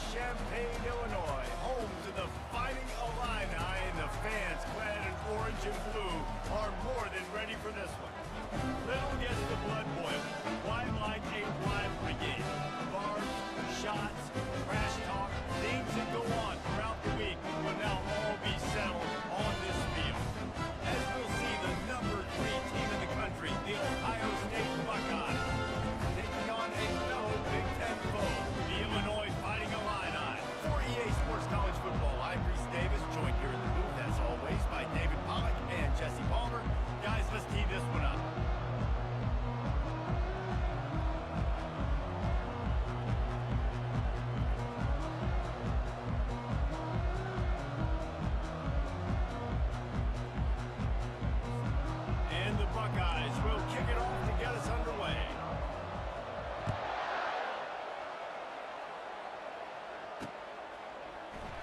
Champaign, Illinois, home to the Fighting Illini, and the fans clad in orange and blue are more than ready for this one. Little gets the blood boiling. Why like a rivalry game? Bars, shots, trash talk, things that go on throughout the week will now all be settled on this field. As we'll see, the number 3 team in the country, the Ohio State Buckeyes, taking on a fellow Big Ten foe, the Illinois Fighting Illini. For EA Sports College Football, I'm Reese Davis, joined here in the booth, as always, by David Pollack and Jesse Palmer. Guys, let's tee this one up. And the Buckeyes will kick it off to get us underway.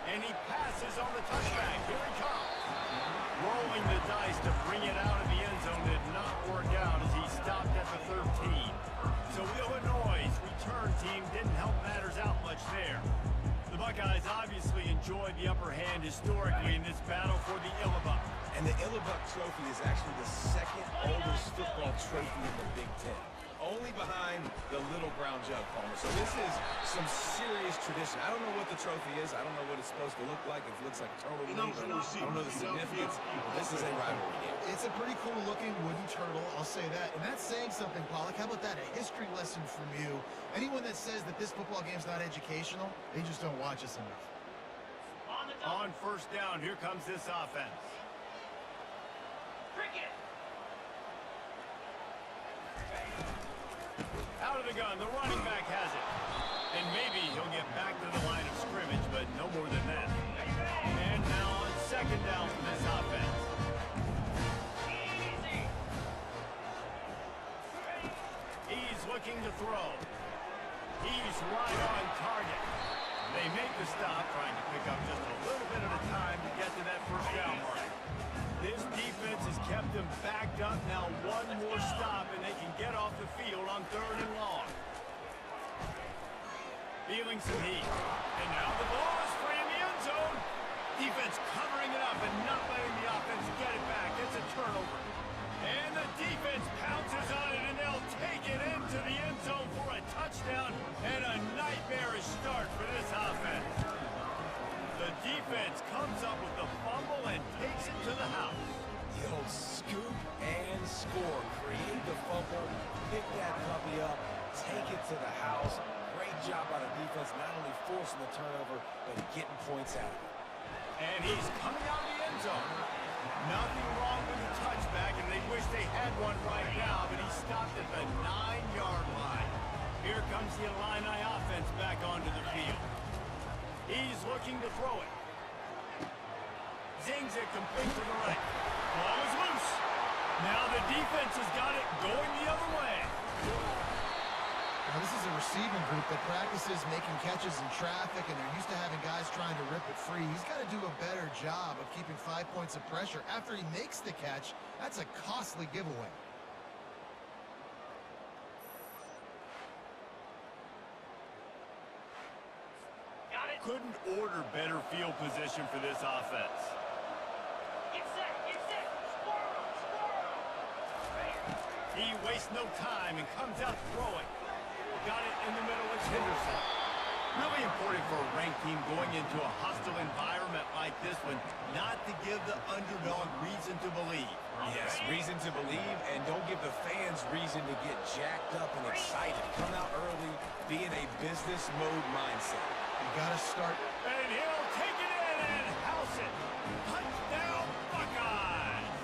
And he passes on the touchback. Here he comes. Rolling the dice to bring it out of the end zone did not work out as he stopped at the 13. So Illinois' return team didn't help matters out much there. The Buckeyes obviously enjoyed the upper hand historically in this battle for the ILLIBUCK. And the ILLIBUCK trophy is actually the second oldest football trophy in the Big Ten. Only behind the Little Brown Jug, Palmer. So this is some serious tradition. I don't know what the trophy is. I don't know what it's supposed to look like. If it looks like a turtle, I don't know the significance. But this is a rivalry game. It's a pretty cool looking wooden turtle, I'll say that. And that's saying something, Pollack. How about that? A history lesson from you. Anyone that says that this football game's not educational, they just don't watch us enough. On first down, here comes this offense. Cricket. Out of the gun, the running back has it. And maybe he'll get back to the line of scrimmage, but no more than that. And now on second down for this offense. Easy. He's looking to throw. He's right on target. They make the stop, trying to pick up just a little bit at a time to get to that first down mark. This defense has kept them backed up. Now one more stop, and they can get off the field on 3rd and long. Feeling some heat. And now the ball is free in the end zone. Defense covering it up and not letting the offense get it back. It's a turnover. And the defense pounces on it, and they'll take it into the end zone for a touchdown and a nightmarish start for this offense. The defense comes up with the fumble and takes it to the house. The old scoop and score. Create the fumble, pick that puppy up, take it to the house. Great job by the defense, not only forcing the turnover, but getting points out of it. And he's coming out of the end zone. Nothing wrong with the touchback, and they wish they had one right now, but he stopped at the 9-yard line. Here comes the Illini offense back onto the field. He's looking to throw it. Zings it complete to the right. Ball is loose. Now the defense has got it going the other way. Now, this is a receiving group that practices making catches in traffic, and they're used to having guys trying to rip it free. He's got to do a better job of keeping 5 points of pressure after he makes the catch. That's a costly giveaway. Couldn't order better field position for this offense. Get set. Get set. Squirrel. Squirrel. He wastes no time and comes out throwing. Got it in the middle. It's Henderson. Really important for a ranked team going into a hostile environment like this one, not to give the underdog reason to believe. Yes, reason to believe, and don't give the fans reason to get jacked up and excited. Come out early, be in a business mode mindset. You got to start. And he'll take it in and house it. Touchdown, Buckeyes.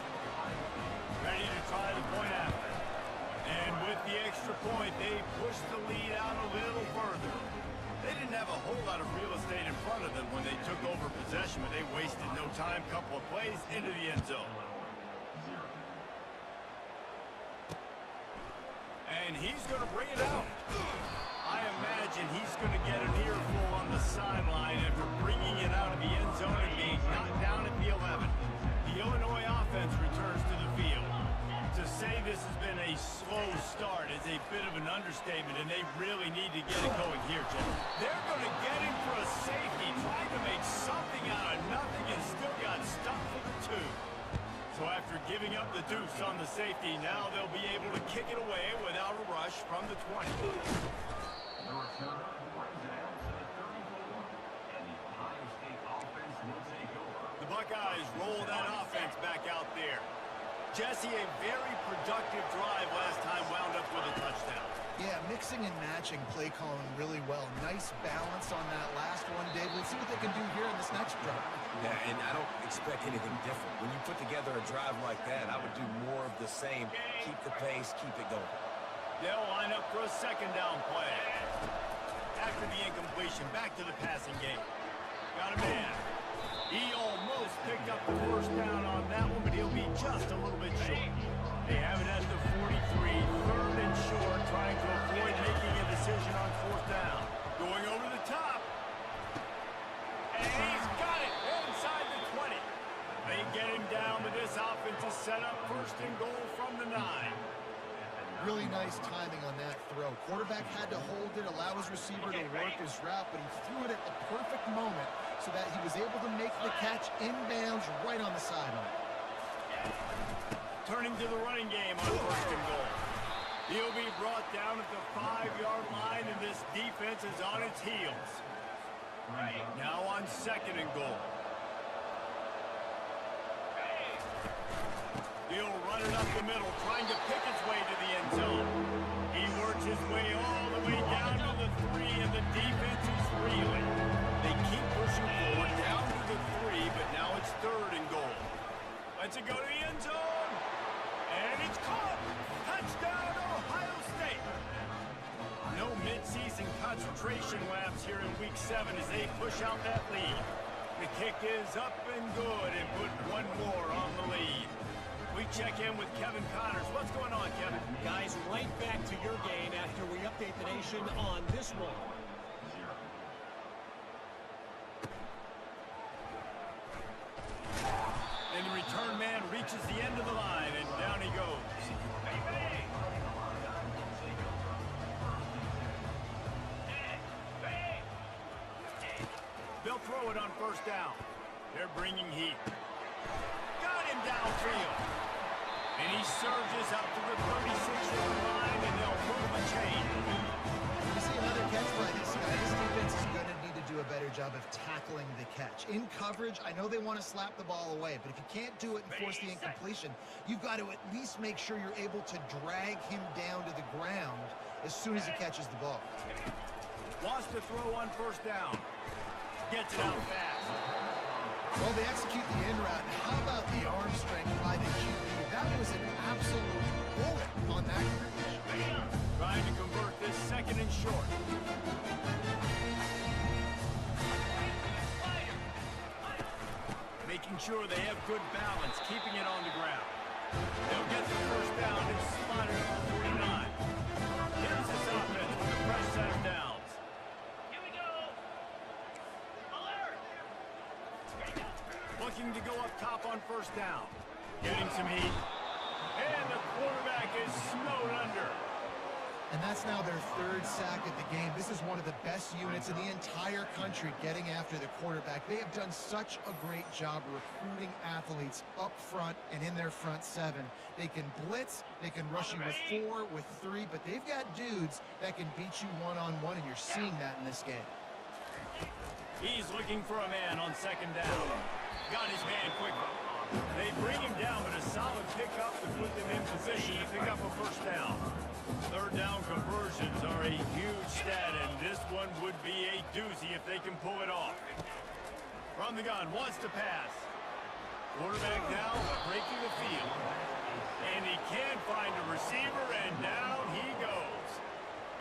Ready to try the point after. And with the extra point, they push the lead out a little further. They didn't have a whole lot of real estate in front of them when they took over possession, but they wasted no time. Couple of plays into the end zone. And he's going to bring it out. I imagine he's going to get an earful on the sideline after bringing it out of the end zone and being knocked down at the 11. The Illinois offense returns to the field. To say this has been a a slow start is a bit of an understatement, and they really need to get it going here, gentlemen. They're going to get him for a safety, trying to make something out of nothing, and still got stuck for the two. So after giving up the deuce on the safety, now they'll be able to kick it away without a rush from the 20. The Buckeyes roll that offense back out there. Jesse, a very productive drive last time, wound up with a touchdown. Yeah, mixing and matching play calling really well. Nice balance on that last one, Dave. Let's see what they can do here in this next drive. Yeah, and I don't expect anything different. When you put together a drive like that, I would do more of the same. Keep the pace, keep it going. They'll line up for a second down play. After the incompletion, back to the passing game. Got a man. He almost picked up the first down on that one, but he'll be just a little bit short. They have it at the 43, third and short, trying to avoid making a decision on fourth down. Going over the top. And he's got it inside the 20. They get him down, but this offense is set up first and goal from the 9. Really nice timing on that throw. Quarterback had to hold it, allow his receiver to work his route, but he threw it at the perfect moment so that he was able to make the catch inbounds right on the sideline. Turning to the running game on first and goal. He'll be brought down at the 5-yard line, and this defense is on its heels. Now on second and goal. He'll run it up the middle, trying to pick its way to the end zone. He works his way all the way down to the 3, and the defense is reeling. They keep pushing forward down to the 3, but now it's third and goal. Let's it go to the end zone. And it's caught. Touchdown, Ohio State. No mid-season concentration lapse here in Week 7 as they push out that lead. The kick is up and good and put one more on the lead. We check in with Kevin Connors. What's going on, Kevin? Guys, right back to your game after we update the nation on this one. And the return man reaches the end of the line, and down he goes. They'll throw it on first down. They're bringing heat. Got him downfield. And he surges up to the 36-yard line, and they'll move the chain. You see another catch by this guy. This defense is going to need to do a better job of tackling the catch. In coverage, I know they want to slap the ball away, but if you can't do it and force the incompletion, you've got to at least make sure you're able to drag him down to the ground as soon as he catches the ball. Wants to throw on first down. Gets it out fast. Well, they execute the in route. How about the arm strength by the QB? That was an absolute bullet on that catch. Trying to convert this second and short. Making sure they have good balance, keeping it on the ground. They'll get the first down and spot it on the 49. Here's this offense with a fresh set of downs. Here we go. Alert. Looking to go up top on first down. Getting some heat. And the quarterback is snowed under. And that's now their third sack of the game. This is one of the best units in the entire country getting after the quarterback. They have done such a great job recruiting athletes up front and in their front seven. They can blitz, they can rush you with 4, with 3, but they've got dudes that can beat you one-on-one, and you're seeing that in this game. He's looking for a man on second down. Got his man quickly. They bring him down, but a solid pickup to put them in position to pick up a first down. Third down conversions are a huge stat, and this one would be a doozy if they can pull it off. From the gun, wants to pass. Quarterback now breaking the field. And he can find a receiver, and down he goes.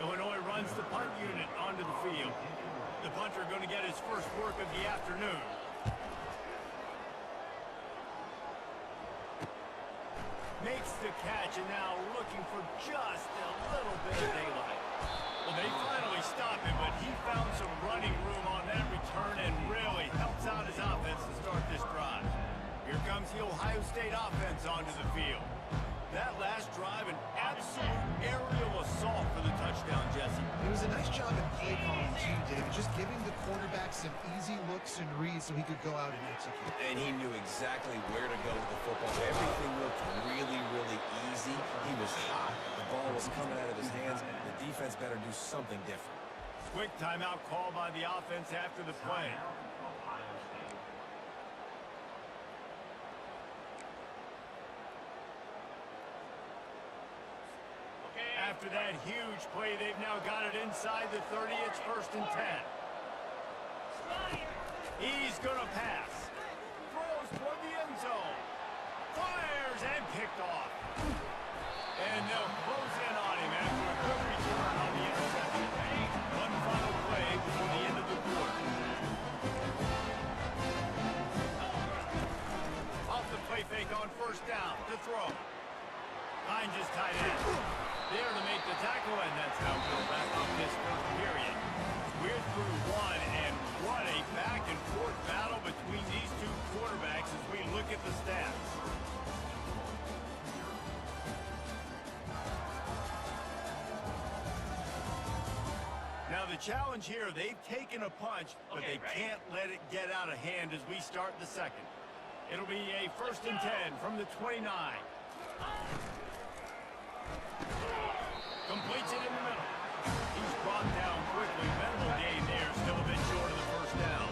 Illinois runs the punt unit onto the field. The punter going to get his first work of the afternoon. Makes the catch, and now looking for just a little bit of daylight. Well, they finally stop him, but he found some running room on that return and really helps out his offense to start this drive. Here comes the Ohio State offense onto the field. That last drive, an absolute play calling too, David. Just giving the quarterback some easy looks and reads so he could go out and execute. And he knew exactly where to go with the football. Everything looked really, really easy. He was hot. The ball was coming out of his hands. The defense better do something different. Quick timeout call by the offense after the play. After that huge play, they've now got it inside the 30. It's 1st and 10. He's going to pass. Throws toward the end zone. Fires and picked off. And they'll close in on him after a good return on the interception. One final play before the end of the quarter. Off the play fake on 1st down to throw. Finds his tight end. There to make the tackle, and that's how we'll back off this 1st period. We're through one, and what a back-and-forth battle between these two quarterbacks as we look at the stats. Now the challenge here, they've taken a punch, but they can't let it get out of hand as we start the 2nd. It'll be a 1st and 10 from the 29. Completes it in the middle. He's brought down quickly. Minimal gain there. Still a bit short of the 1st down.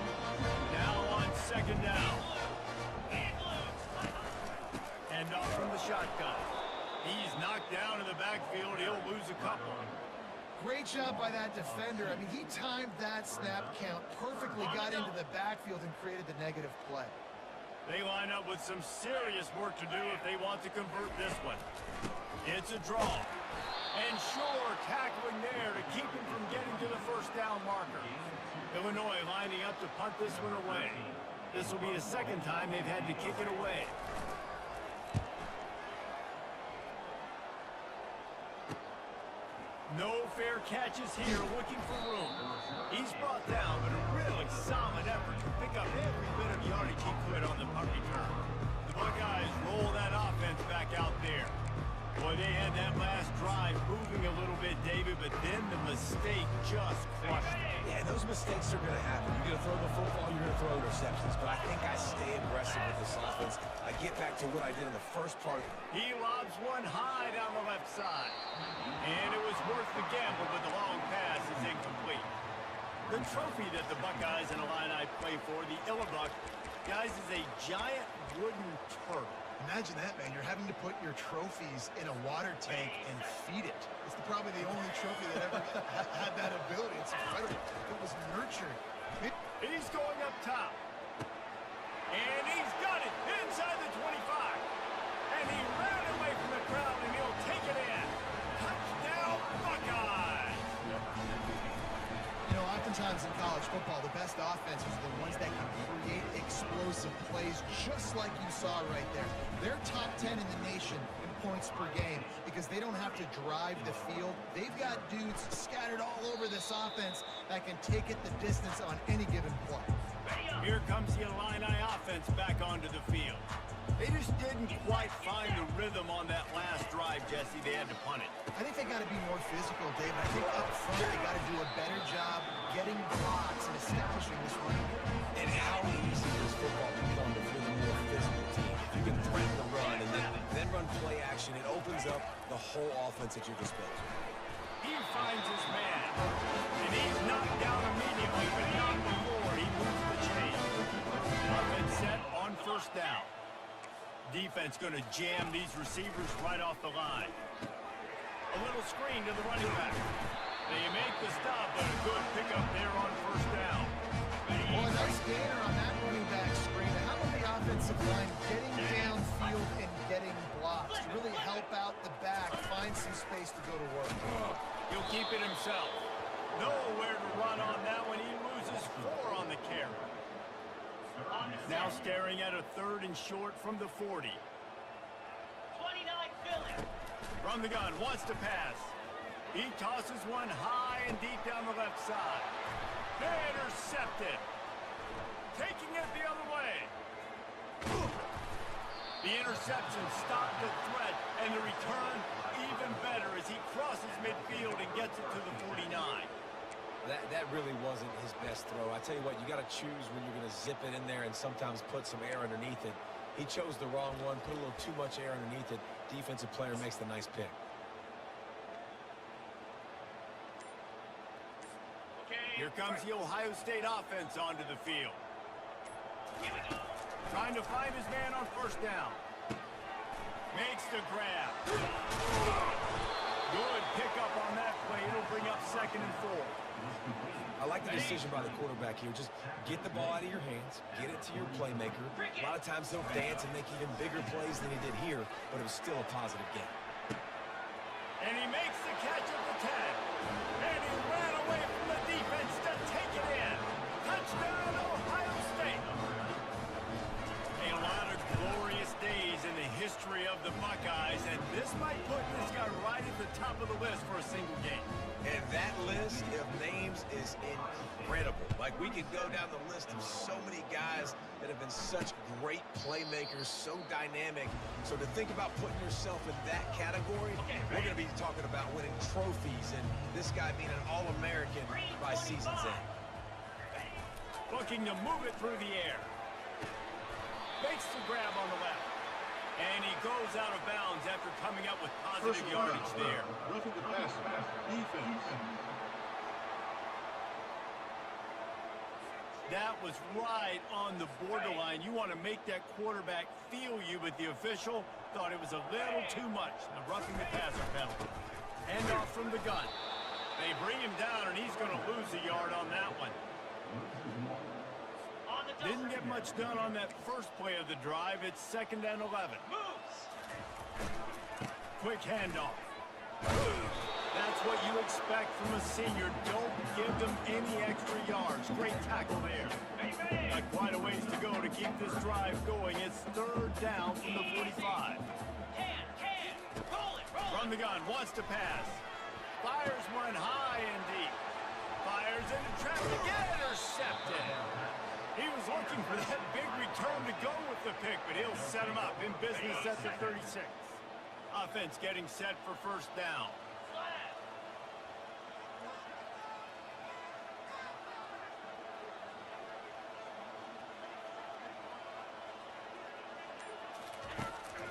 Now on 2nd down. And off from the shotgun. He's knocked down in the backfield. He'll lose a couple. Great job by that defender. I mean, he timed that snap count perfectly, got into the backfield and created the negative play. They line up with some serious work to do if they want to convert this one. It's a draw. And Shore tackling there to keep him from getting to the 1st down marker. Illinois lining up to punt this one away. This will be the 2nd time they've had to kick it away. No fair catches here, looking for room. He's brought down, but a really solid effort to pick up every bit of yardage he could on the punt return. The Buckeyes roll that offense back out there. Boy, they had that last drive moving a little bit, David, but then the mistake just crushed them. Yeah, those mistakes are going to happen. You're going to throw the football, you're going to throw interceptions. But I think I stay aggressive with this offense. I get back to what I did in the first part. He lobs one high down the left side. And it was worth the gamble, but the long pass is incomplete. The trophy that the Buckeyes and Illini play for, the ILLIBUCK, guys, is a giant wooden turtle. Imagine that, man. You're having to put your trophies in a water tank and feed it. It's probably the only trophy that ever had that ability. It's incredible. It was nurtured. He's going up top. And he's got it inside the 25. And he ran away from the crowd, and he'll take it in. Touchdown, Buckeyes! You know, oftentimes in college football, the best offenses are the ones that can create explosive plays, just like you saw right there. They're top 10 in the nation in points per game because they don't have to drive the field. They've got dudes scattered all over this offense that can take it the distance on any given play. Here comes the Illini offense back onto the field. They just didn't quite find the rhythm on that last drive, Jesse. They had to punt it. I think they got to be more physical, David. I think up front they got to do a better job getting blocks and establishing this running game. And how easy does football become if you're the more physical team? If you can threaten the run and then run play action, it opens up the whole offense at your disposal. He finds his man. And he's knocked down immediately, but not before he moves the chain. Offense set on 1st down. Defense going to jam these receivers right off the line. A little screen to the running back. They make the stop, but a good pickup there on 1st down. Well, a nice gainer on that running back screen. How about the offensive line getting downfield and getting blocks to really help out the back, find some space to go to work? He'll keep it himself. Nowhere to run on that one. He loses 4 on the carry. Now staring at a 3rd and short from the 40. 29 Philly. From the gun, wants to pass. He tosses one high and deep down the left side. Intercepted. Taking it the other way. The interception stopped the threat, and the return even better as he crosses midfield and gets it to the 49. That really wasn't his best throw. I tell you what, you got to choose when you're going to zip it in there and sometimes put some air underneath it. He chose the wrong one, put a little too much air underneath it. Defensive player makes the nice pick. Here comes the Ohio State offense onto the field. Trying to find his man on first down. Makes the grab. Good pickup on that play. It'll bring up 2nd and 4. I like the decision by the quarterback here. Just get the ball out of your hands, get it to your playmaker. A lot of times he'll dance and make even bigger plays than he did here, but it was still a positive game. And he makes the catch at the 10. And he ran away from the defense to take it in. Touchdown, Ohio State. A lot of glorious days in the history of the Buckeyes, and this might put this guy right at the top of the list for a single game. And that list of names is incredible. Like, we could go down the list of so many guys that have been such great playmakers, so dynamic. So to think about putting yourself in that category, we're going to be talking about winning trophies and this guy being an All-American by season's end. Looking to move it through the air. Makes the grab on the left. And he goes out of bounds after coming up with positive yardage there. Roughing the passer. Defense. That was right on the borderline. You want to make that quarterback feel you, but the official thought it was a little too much. The roughing the passer penalty. Hand off from the gun. They bring him down, and he's going to lose a yard on that one. Didn't get much done on that first play of the drive. It's 2nd and 11. Quick handoff. That's what you expect from a senior. Don't give them any extra yards. Great tackle there. Got quite a ways to go to keep this drive going. It's 3rd down from the 45. From the gun, wants to pass. Fires one high and deep. Fires into traffic, again intercepted. He was looking for that big return to go with the pick, but he'll set him up in business at the 36. Offense getting set for 1st down.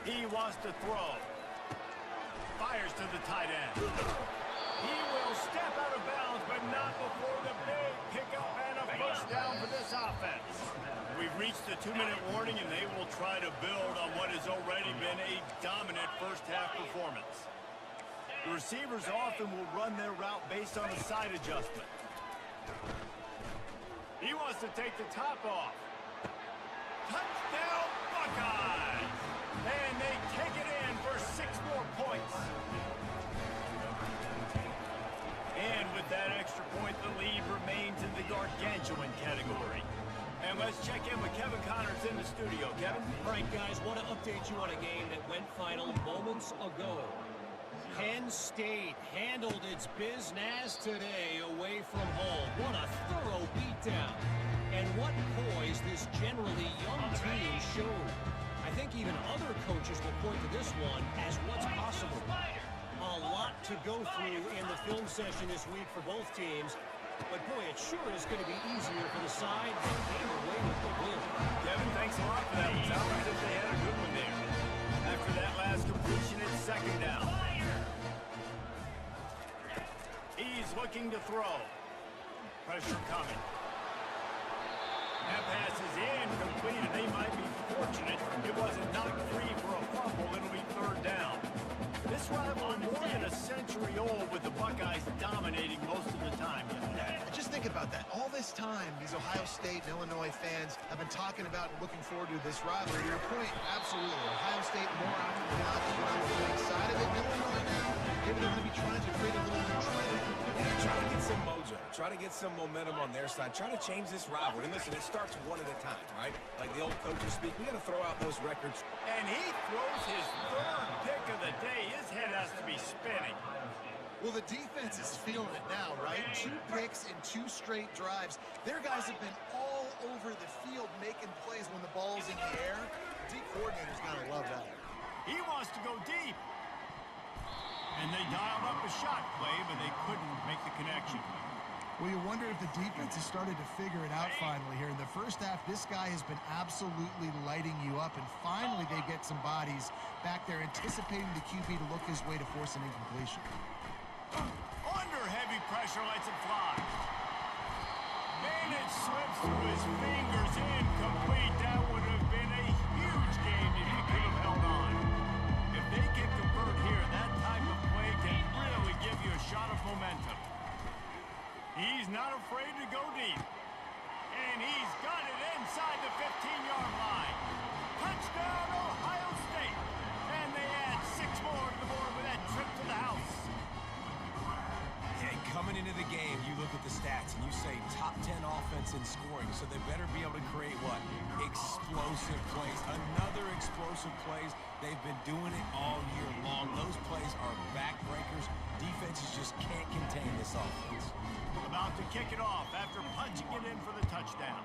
He wants to throw. Fires to the tight end. He will step out of bounds, but not before the big pickup and a 1st down for this offense. We've reached the 2-minute warning, and they will try to build on what has already been a dominant first-half performance. The receivers often will run their route based on a side adjustment. He wants to take the top off. Touchdown, Buckeyes! And they take it in for 6 more points. And with that extra point, the lead remains in the gargantuan category. And let's check in with Kevin Connors in the studio. Kevin? All right, guys, want to update you on a game that went final moments ago. Penn State handled its business today away from home. What a thorough beatdown. And what poise this generally young team showed. I think even other coaches will point to this one as what's possible. A lot to go through in the film session this week for both teams. But boy, it sure is going to be easier for the side that came away with the win. Kevin, thanks a lot for that. It sounds as if they had a good one there. After that last completion, it's 2nd down. He's looking to throw. Pressure coming. That pass is incomplete, and they might be fortunate it wasn't knocked free for a fumble. It'll be 3rd down. This rivalry more than a century old, with the Buckeyes dominating most of the time. Just think about that. All this time, these Ohio State and Illinois fans have been talking about and looking forward to this rivalry. To your point, absolutely. Ohio State more often than not is on the winning side of it. Illinois now, maybe they're going to be trying to create a little more trend. Yeah, try to get some mojo. Try to get some momentum on their side. Try to change this rivalry. And listen, it starts one at a time, right? Like the old coaches speak, we got to throw out those records. And he throws his 3rd pick of the day. His head has to be spinning. Well, the defense is feeling it now, right? 2 picks in 2 straight drives. Their guys have been all over the field making plays when the ball's in the air. The D coordinator's got to love that. He wants to go deep. And they dialed up a shot play, but they couldn't make the connection. Well, you wonder if the defense has started to figure it out finally here. In the first half, this guy has been absolutely lighting you up, and finally they get some bodies back there anticipating the QB to look his way to force an incompletion. Under heavy pressure, lets it fly. And it slips through his fingers, incomplete. That would have been a huge game if he could have held on. If they can convert here, that type of play can really give you a shot of momentum. He's not afraid to go deep. And he's got it inside the 15-yard line. Touchdown, Ohio State. And they add 6 more to the board with that trip to the house. And coming into the game, you look at the stats and you say top 10 offense in scoring, so they better be able to create what? Explosive plays. Another explosive plays. They've been doing it all year long. Those plays are backbreakers. Defenses just can't contain this offense. About to kick it off after punching it in for the touchdown.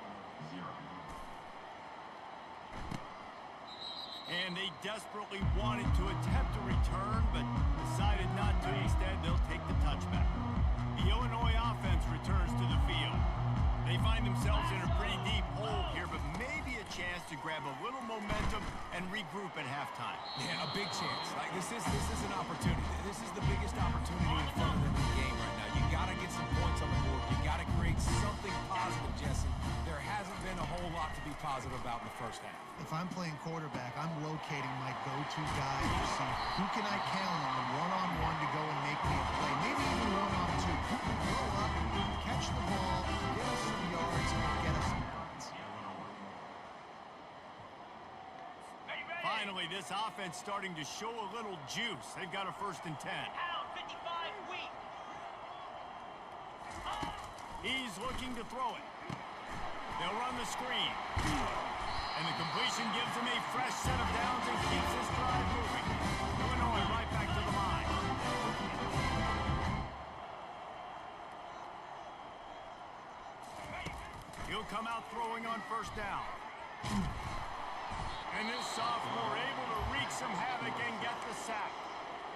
And they desperately wanted to attempt a return, but decided not to. Instead, they'll take the touchback. The Illinois offense returns to the field. They find themselves in a pretty deep hole here, but maybe a chance to grab a little momentum and regroup at halftime. Yeah, a big chance. Like this is an opportunity. This is the biggest opportunity in front of them in the game right now. You gotta get some points on the board. You gotta create something positive, Jesse. There hasn't been a whole lot to be positive about in the first half. If I'm playing quarterback, I'm locating my go-to guy to see who can I count on one-on-one to go and make me a play. Maybe even one-on-two. Who can go up, catch the ball, get us some yards, and get us some points. Finally, this offense starting to show a little juice. They've got a 1st and 10. Pound 55 weak. He's looking to throw it. They'll run the screen. And the completion gives him a fresh set of downs and keeps his drive moving. Illinois right back to the line. He'll come out throwing on 1st down. And this sophomore able to wreak some havoc and get the sack.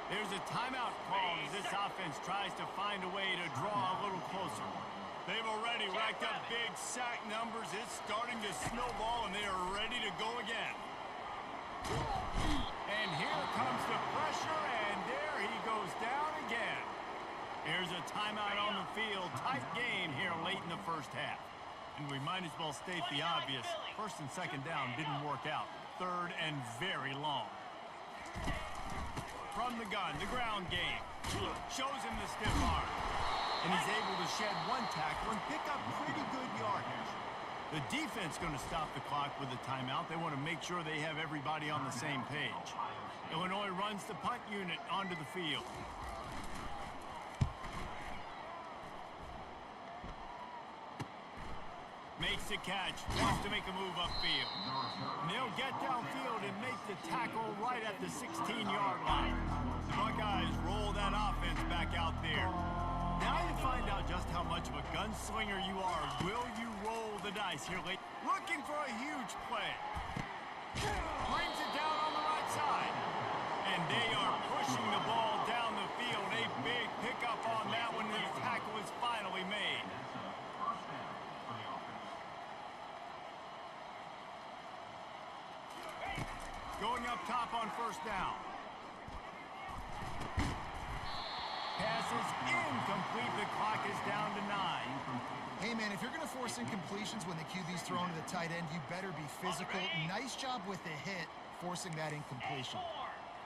There's a timeout call as this offense tries to find a way to draw a little closer. They've already racked up big sack numbers. It's starting to snowball, and they are ready to go again. And here comes the pressure, and there he goes down again. Here's a timeout on the field. Tight game here late in the first half. And we might as well state the obvious. 1st and 2nd down didn't work out. 3rd and very long. From the gun, the ground game. Shows him the stiff arm. And he's able to shed 1 tackle and pick up pretty good yardage. The defense going to stop the clock with a timeout. They want to make sure they have everybody on the same page. Illinois runs the punt unit onto the field. Makes the catch, wants to make a move upfield. And they'll get downfield and make the tackle right at the 16-yard line. The Buckeyes roll that offense back out there. Now you find out just how much of a gunslinger you are. Will you roll the dice here late? Looking for a huge play. Brings it down on the right side. And they are pushing the ball down the field. A big pickup on that one. The tackle is finally made. Going up top on 1st down. Pass is incomplete. The clock is down to 9. Hey, man, if you're going to force incompletions when the QB's thrown to the tight end, you better be physical. Nice job with the hit, forcing that incompletion.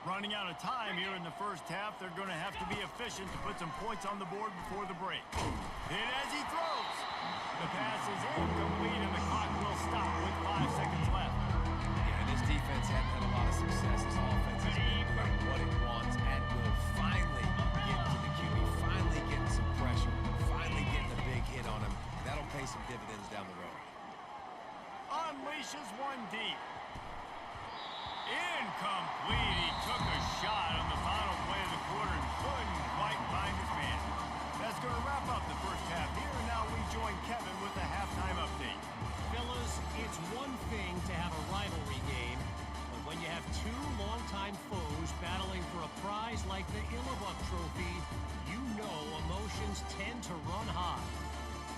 Running out of time here in the first half. They're going to have to be efficient to put some points on the board before the break. Hit as he throws. The pass is incomplete, and the clock will stop with 5 seconds left. Yeah, and this defense hasn't had a lot of success. This offense has been doing what it wants and will finally get to the QB, finally getting some pressure, finally getting a big hit on him. That'll pay some dividends down the road. Unleashes 1 deep. Incomplete. He took a shot on the final play of the quarter and couldn't quite find his man. That's going to wrap up the first half here, and now we join Kevin with the halftime update. Fellas, it's one thing to have a rivalry game, but when you have 2 longtime foes battling for a prize like the ILLIBUCK trophy, you know emotions tend to run high.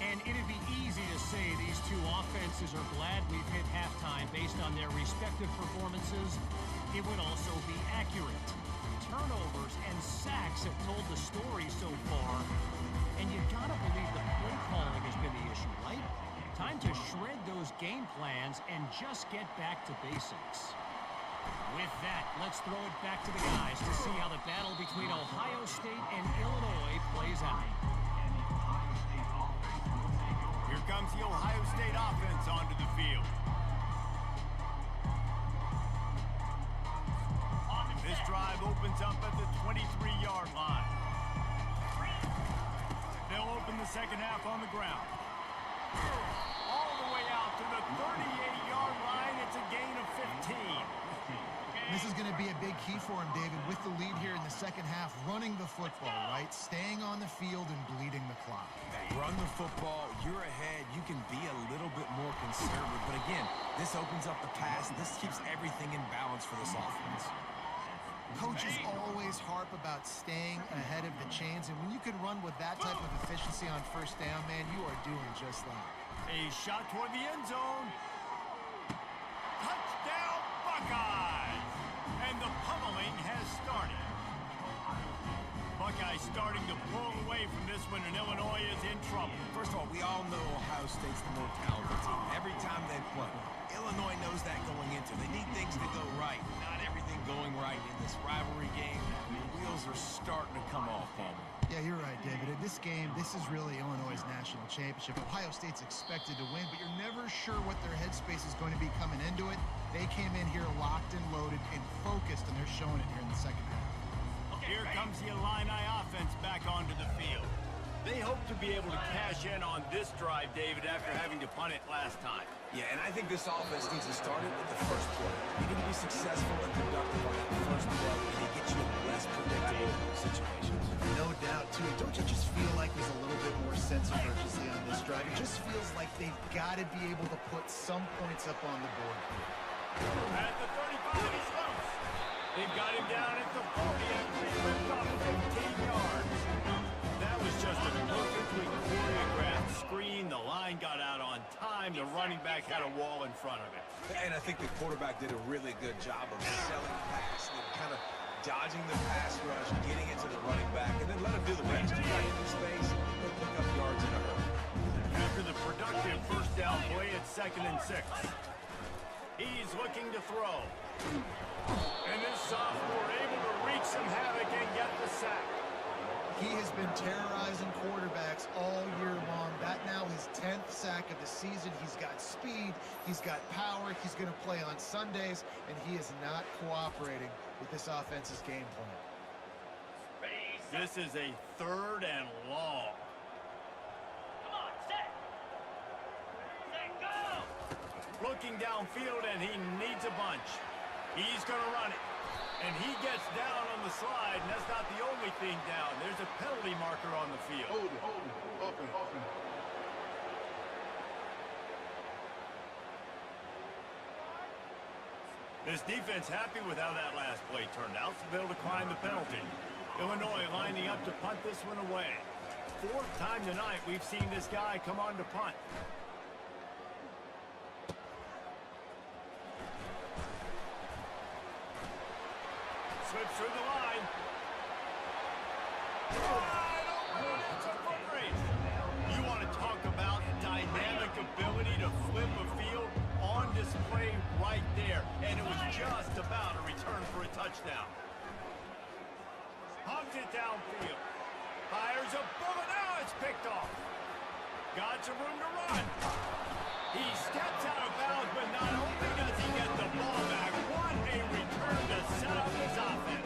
And it'd be easy to say these two offenses are glad we've hit halftime based on their respective performances. It would also be accurate. Turnovers and sacks have told the story so far. And you gotta believe the play calling has been the issue, right? Time to shred those game plans and just get back to basics. With that, let's throw it back to the guys to see how the battle between Ohio State and Illinois plays out. Here comes the Ohio State offense onto the field. This drive opens up at the 23-yard line. They'll open the second half on the ground. All the way out to the 38-yard line. It's a gain of 15. This is going to be a big key for him, David, with the lead here in the second half, running the football, right? Staying on the field and bleeding the clock. Run the football, you're ahead, you can be a little bit more conservative. But again, this opens up the pass. This keeps everything in balance for this offense. Coaches always harp about staying ahead of the chains, and when you can run with that type of efficiency on first down, man, you are doing just that. A shot toward the end zone. Touchdown, Buckeyes! And the pummeling has started. Buckeyes starting to pull away from this one, and Illinois is in trouble. First of all, we all know Ohio State's the more talented team. Every time they play, Illinois knows that going into. They need things to go right. Not everything going right in this rivalry game. The wheels are starting to come off, Palmer. Yeah, you're right, David. In this game, this is really Illinois' national championship. Ohio State's expected to win, but you're never sure what their headspace is going to be coming into it. They came in here locked and loaded and focused, and they're showing it here in the second half. Here comes the Illini offense back onto the field. They hope to be able to cash in on this drive, David, after having to punt it last time. Yeah, and I think this offense needs to start it with the first play. You need to be successful and productive on that first play, and it gets you in less predictable situations. No doubt, too. Don't you just feel like there's a little bit more sense of urgency on this drive? It just feels like they've got to be able to put some points up on the board here. At the 35, he's loose. They've got him down at the 40 after he ripped off 15 yards. That was just a perfectly choreographed screen. The line got out on time. The running back had a wall in front of it. And I think the quarterback did a really good job of selling pass, kind of dodging the pass rush, getting into the running back, and then let him do the rest. You got into space, he'll pick up yards in a hurry. After the productive first down play, it's 2nd and 6. He's looking to throw. And this sophomore able to wreak some havoc and get the sack. He has been terrorizing quarterbacks all year long. That now his 10th sack of the season. He's got speed, he's got power, he's going to play on Sundays, and he is not cooperating with this offense's game plan. This is a 3rd and long. Come on, set. Set, go. Looking downfield, and he needs a bunch. He's going to run it. And he gets down on the slide, and that's not the only thing down. There's a penalty marker on the field. Hold it. Up and. This defense happy with how that last play turned out, so they'll decline the penalty. Illinois lining up to punt this one away. 4th time tonight we've seen this guy come on to punt. Slips through the line. Wide open. It's a foot race. You want to talk about dynamic ability to flip a field? On display right there, and it was just about a return for a touchdown. Pumps it downfield. Fires a bullet. Now it's picked off. Got some room to run. He steps out of bounds, but not only does he get the ball back, what a return to set up his offense.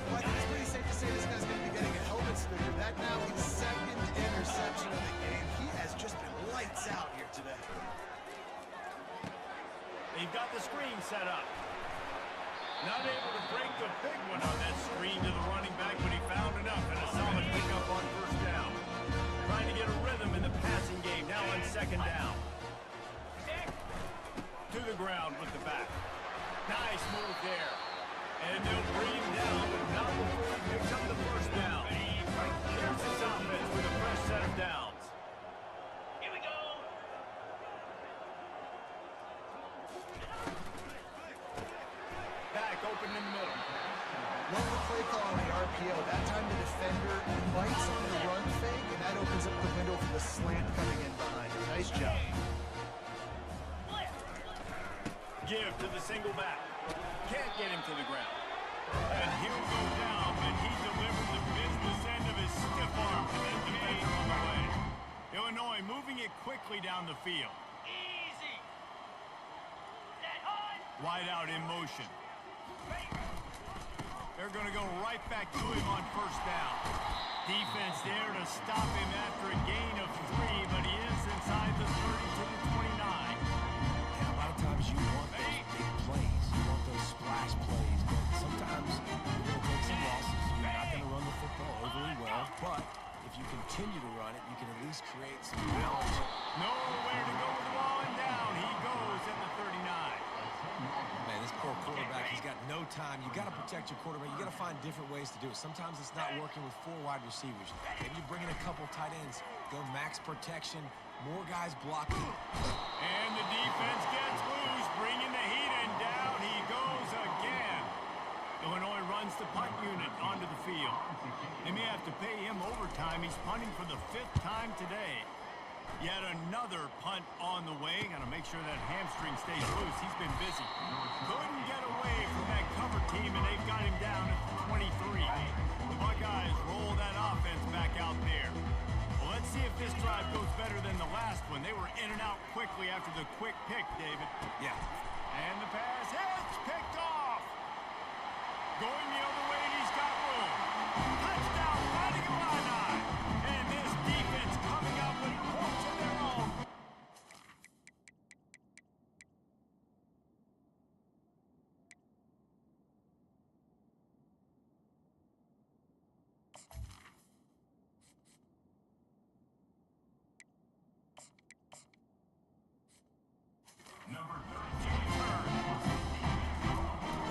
Well, I think it's pretty safe to say this guy's going to be getting a helmet sticker. That now his 2nd interception of the game. He has just been lights out here today. They've got the screen set up. Not able to break the big one on that screen to the running back, but he found enough and a solid pickup on first down. Trying to get a rhythm in the passing game now on 2nd down. To the ground with the back. Nice move there. And they'll bring him down, but not before he picks up the first down. Here's his offense with a fresh set of downs. RPO. That time the defender bites on the run fake, and that opens up the window for the slant coming in behind him. Nice job. Give to the single back. Can't get him to the ground. And he'll go down, but he delivered the business end of his stiff arm to the defender on the way. Illinois moving it quickly down the field. Easy. Set on. Wide out in motion. They're going to go right back to him on first down. Defense there to stop him after a gain of 3, but he is inside the 30 to the 29. And a lot of times you want those big plays. You want those splash plays. But sometimes you're going to take some losses. You're not going to run the football overly well. But if you continue to run it, you can at least create some balance. Nowhere to go with the ball and down. He goes at the 39. Man, this poor quarterback, he's got no time. You got to protect your quarterback. You got to find different ways to do it. Sometimes it's not working with 4 wide receivers. Maybe you bring in a couple tight ends. Go max protection. More guys blocking. And the defense gets loose, bringing the heat, and down he goes again. Illinois runs the punt unit onto the field. They may have to pay him overtime. He's punting for the 5th time today. Yet another punt on the way. Got to make sure that hamstring stays loose. He's been busy. Couldn't get away from that cover team, and they've got him down at the 23. The Buckeyes roll that offense back out there. Well, let's see if this drive goes better than the last one. They were in and out quickly after the quick pick, David. Yeah. And the pass hits, picked off. Going the other way, and he's got room. Touchdown, Fighting Illini. And this defense coming out with points of their own. Number 13 return.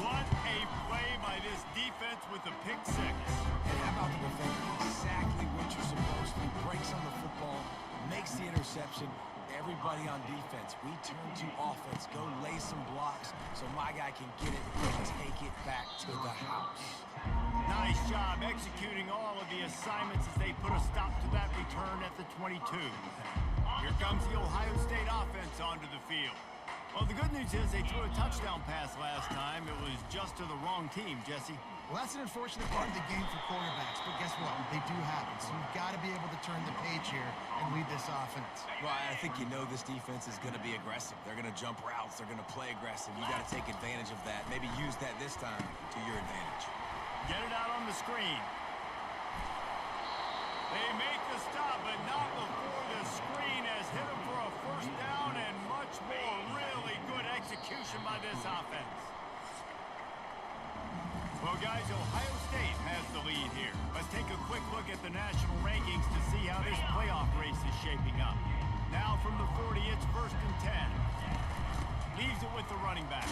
What a play by this defense with the pick 6. And how about the defender? Exactly what you're supposed to. Breaks on the football, makes the interception. Everybody on defense, we turn to offense. Go lay some blocks so my guy can get it and take it back to the house. Nice job executing all of the assignments as they put a stop to that return at the 22. Here comes the Ohio State offense onto the field. Well, the good news is they threw a touchdown pass last time. It was just to the wrong team, Jesse. Well, that's an unfortunate part of the game for quarterbacks, but guess what? They do happen, so you've got to be able to turn the page here and lead this offense. Well, I think you know this defense is going to be aggressive. They're going to jump routes. They're going to play aggressive. You got to take advantage of that. Maybe use that this time to your advantage. Get it out on the screen. They make the stop, but not before the screen has hit him for a first down and much more. Really good execution by this offense. Well, guys, Ohio State has the lead here. Let's take a quick look at the national rankings to see how this playoff race is shaping up. Now from the 40, it's 1st and 10. Leaves it with the running back.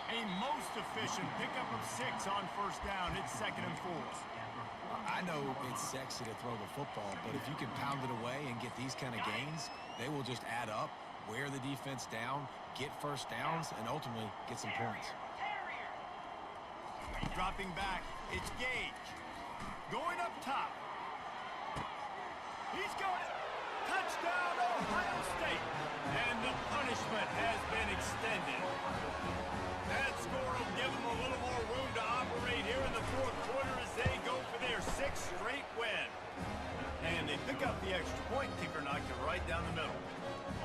A most efficient pickup of 6 on first down. It's 2nd and 4. I know it's sexy to throw the football, but if you can pound it away and get these kind of gains, they will just add up, wear the defense down, get first downs, and ultimately get some points. Dropping back, it's Gage. Going up top. He's got it. Touchdown, Ohio State. And the punishment has been extended. That score will give them a little more room to operate here in the 4th quarter as they go for their 6th straight win. And they pick up the extra point. Kicker knocked it right down the middle.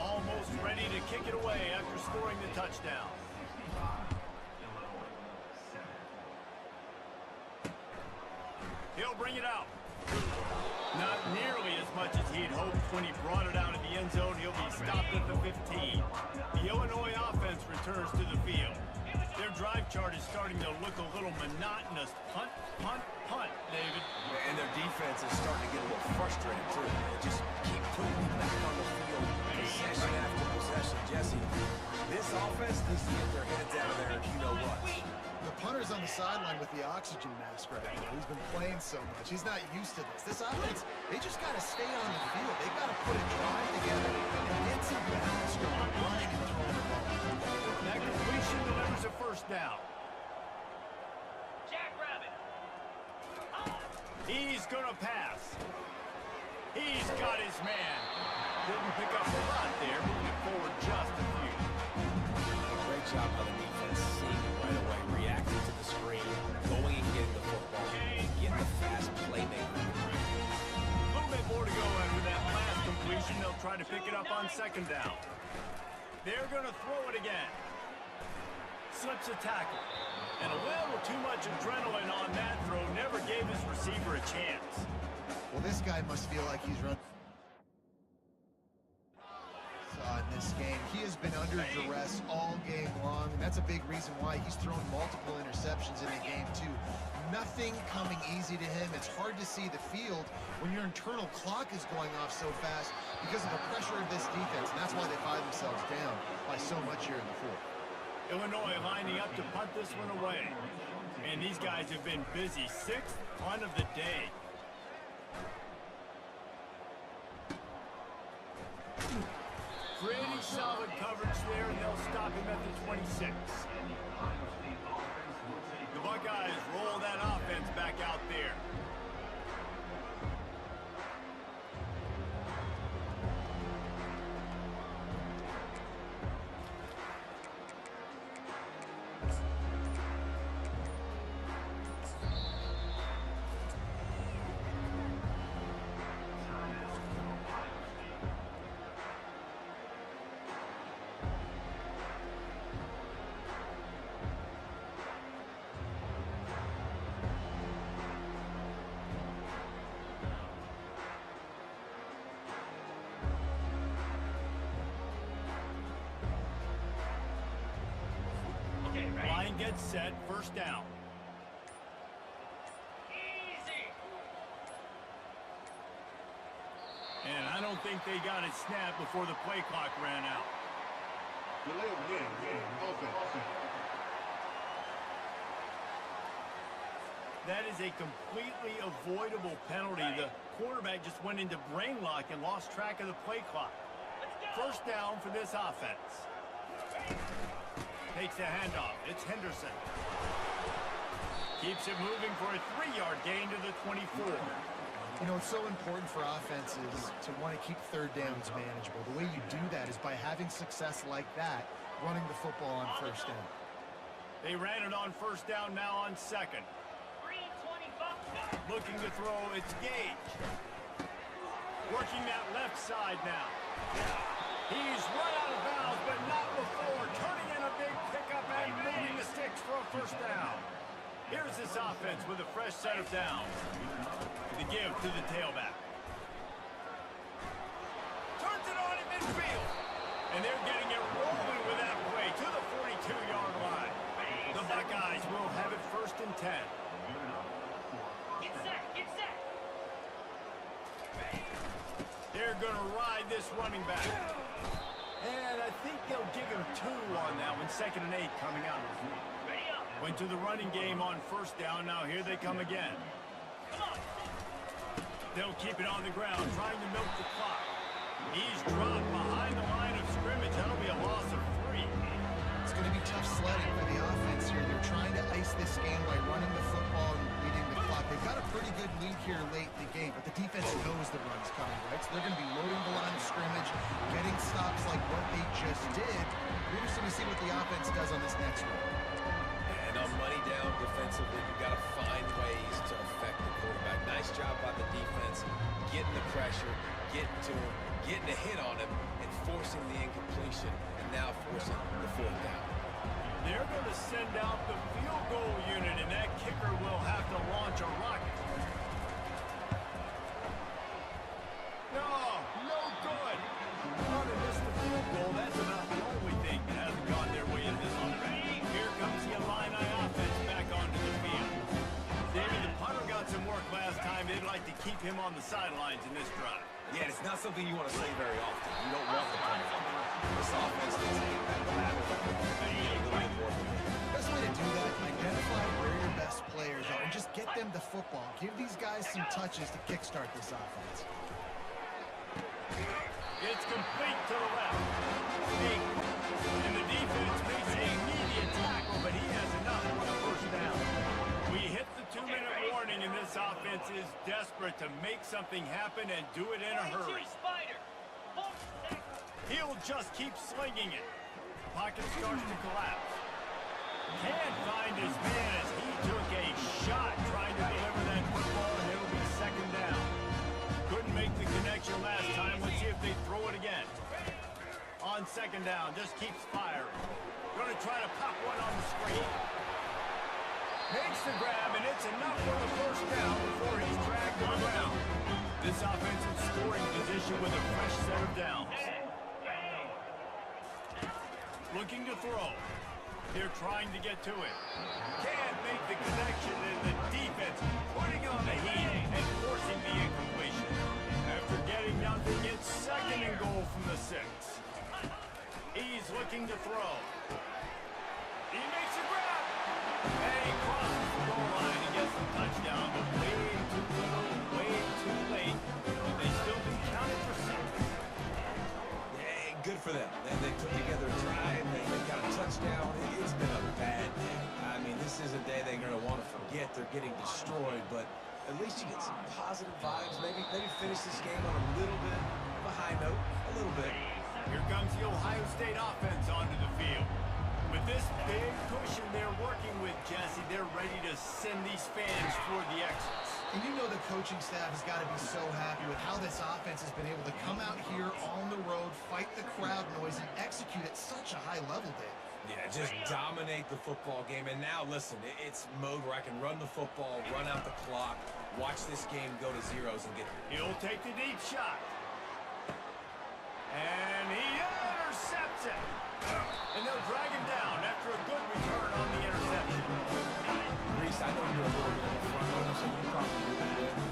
Almost ready to kick it away after scoring the touchdown. He'll bring it out. Not nearly as much as he'd hoped when he brought it out of the end zone. He'll be stopped at the 15. The Illinois offense returns to the field. Their drive chart is starting to look a little monotonous. Punt, punt, punt, David. And their defense is starting to get a little frustrated, too. They just keep putting me back on the field, possession after possession. Jesse, this offense needs to get their heads out of there, and you know what? The punter's on the sideline with the oxygen mask right now. He's been playing so much. He's not used to this. This offense, they just got to stay on the field. They've got to put a drive together and get some balance going, running and throwing the ball. That completion delivers a first down. Jackrabbit. He's gonna pass. He's got his man. Didn't pick up a lot there, moving forward just a few. Great job by the defense, seeing it right away, reacting to the screen, going and getting the football, getting the fast playmaker. A little bit more to go after that last completion. They'll try to pick it up on second down. They're going to throw it again. Slips a tackle. And a little too much adrenaline on that throw never gave his receiver a chance. Well, this guy must feel like he's run in this game. He has been under duress all game long, and that's a big reason why he's thrown multiple interceptions in the game, too. Nothing coming easy to him. It's hard to see the field when your internal clock is going off so fast because of the pressure of this defense, and that's why they find themselves down by so much here in the fourth. Illinois lining up to punt this one away. And these guys have been busy. Sixth punt of the day. Creating solid coverage there, and they'll stop him at the 26. The Buckeyes roll that offense back out there. Line gets set, first down. Easy. And I don't think they got it snapped before the play clock ran out. Delay of game. Offense. That is a completely avoidable penalty. The quarterback just went into brain lock and lost track of the play clock. First down for this offense. Takes the handoff. It's Henderson. Keeps it moving for a 3-yard gain to the 24. You know, it's so important for offenses to want to keep third downs manageable. The way you do that is by having success like that, running the football on first down. They ran it on first down, now on second. 325. Looking to throw, it's Gage. Working that left side now. He's run out of bounds, but not before. Turning in a big pickup and moving the sticks for a first down. Here's this offense with a fresh set of downs. The give to the tailback. Turns it on in midfield. And they're getting it rolling with that play to the 42-yard line. The Buckeyes will have it first and 10. Get set. Get set. They're going to ride this running back. And I think they'll give him 2 on that one. 2nd and 8 coming out. Ready up. Went to the running game on first down. Now here they come again. Come on. They'll keep it on the ground, trying to milk the clock. He's dropped behind the line of scrimmage. That'll be a loss of 3. It's going to be tough sledding for the offense here. They're trying to ice this game by running the football and leading the clock. They've got a pretty good lead here late in the game, but the defense knows the run's coming, right? So they're going to be loading the line of scrimmage, getting stops like what they just did. We're interested to see what the offense does on this next one. And on money down defensively, you've got to find ways to affect the quarterback. Nice job by the defense, getting the pressure, getting to him, getting a hit on him, and forcing the incompletion, and now forcing the fourth down. They're going to send out the field goal unit, and that kicker will have to launch a rocket. No good. Oh, they missed the field goal. That's about the only thing that hasn't gone their way in this already. Here comes the Illini offense back onto the field. David, the punter got some work last time. They'd like to keep him on the sidelines in this drive. Yeah, it's not something you want to say very often. You don't want the punter. This offense needs to get back to that. And get a little bit more than that. Best way to do that, identify where your best players are and just get them the football. Give these guys some touches to kickstart this offense. It's complete to the left. And the defense makes an immediate tackle, but he has enough for the first down. We hit the 2-minute warning, and this offense defense is desperate to make something happen and do it in a hurry. Spider. He'll just keep slinging it. Pocket starts to collapse. Can't find his man as he took a shot trying to deliver that football, and it'll be second down. Couldn't make the connection last time. Let's see if they throw it again. On second down, just keeps firing. Going to try to pop one on the screen. Makes the grab, and it's enough for the first down before he's dragged to the ground. This offensive scoring position with a fresh set of downs. Looking to throw. They're trying to get to it. Can't make the connection, and the defense putting on the heat and forcing the incompletion. After getting nothing, it's second and goal from the 6. He's looking to throw. He makes a grab. And he crosses the goal line and gets the touchdown, but way too little, way too late. They still can count it for 6. Yeah, good for them. They put together a drive. They got a touchdown. It's been a bad day. I mean, this is a day they're going to want to forget. They're getting destroyed, but at least you get some positive vibes. Maybe finish this game on a little bit of a high note. A little bit. Here comes the Ohio State offense onto the field. With this big cushion they're working with, Jesse, they're ready to send these fans toward the exits. And you know the coaching staff has got to be so happy with how this offense has been able to come out here on the road, fight the crowd noise, and execute at such a high level, Dave. Yeah, just dominate the football game. And now, listen, it's mode where I can run the football, run out the clock, watch this game go to zeros and get... He'll take the deep shot. And he intercepts it. And they'll drag him down after a good return on the interception. Reese, I know you're a little bit in the front runner, so you probably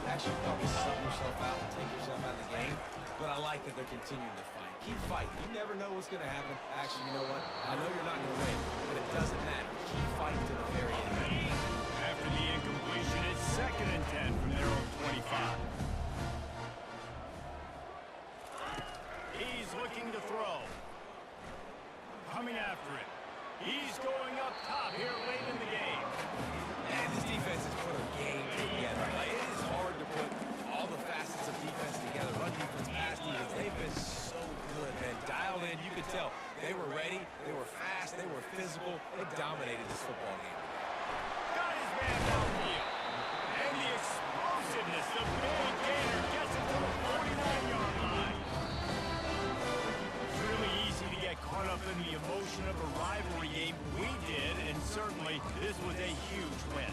actually probably sub yourself out and take yourself out of the game. But I like that they're continuing to fight. Keep fighting. You never know what's going to happen. Actually, you know what? I know you're not going to win, but it doesn't matter. Keep fighting to the very end. After the incompletion, it's second and 10 from their own 25. He's looking to throw. Coming after it. He's going up top here late in the game. And this defense has put a game together. Like, it is hard to put all the facets of defense together. Run defense, pass defense. They've been so good, man. Dialed in, you could tell. They were ready, they were fast, they were physical. They dominated this football game. Got his man downfield. And the explosiveness, the big gainer gets it to the 49-yard line. It's really easy to get caught up in the emotion of a rivalry game. We did, and certainly this was a huge win.